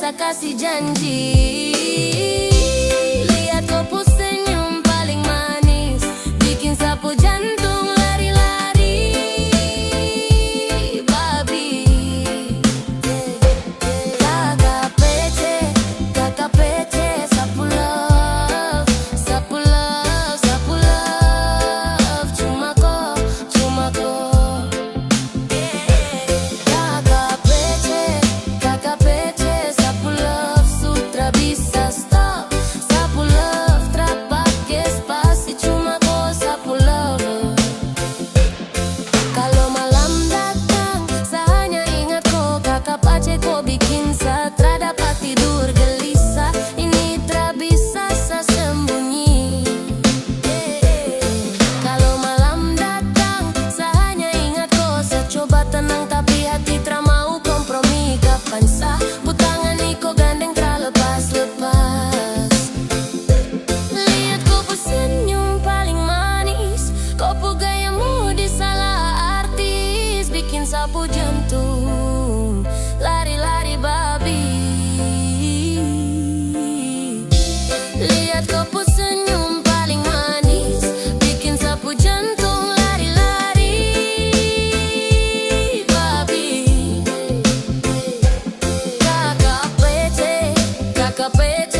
bisa kasih janji. Lihat kau senyum paling manis, bikin sapu jantung lari-lari. Babi kakak PC, kakak PC, sapu love, sapu love, sapu love. Cuma kau, cuma kau. Kakak PC, sapu love, sutra bisa stop. Sapu love, tra pakai spasi, cuma kau sapu love. Kalau malam datang, saya hanya ingat kau. Kakak pace kau bikin satra dapat tidur gelisah. Ini tra bisa saya sembunyi. Kalau malam datang, saya hanya ingat kau. Saya coba tenang tapi hati tra mau kompromi. Kapan sah tangan kau gandeng tra lepas-lepas. Lihat kau senyum paling manis, kau gayamu disalah artis, bikin sapu jantung lari-lari babi. Lihat kau senyum paling manis, bikin sapu jantung lari-lari babi. Kakak PC, kakak PC,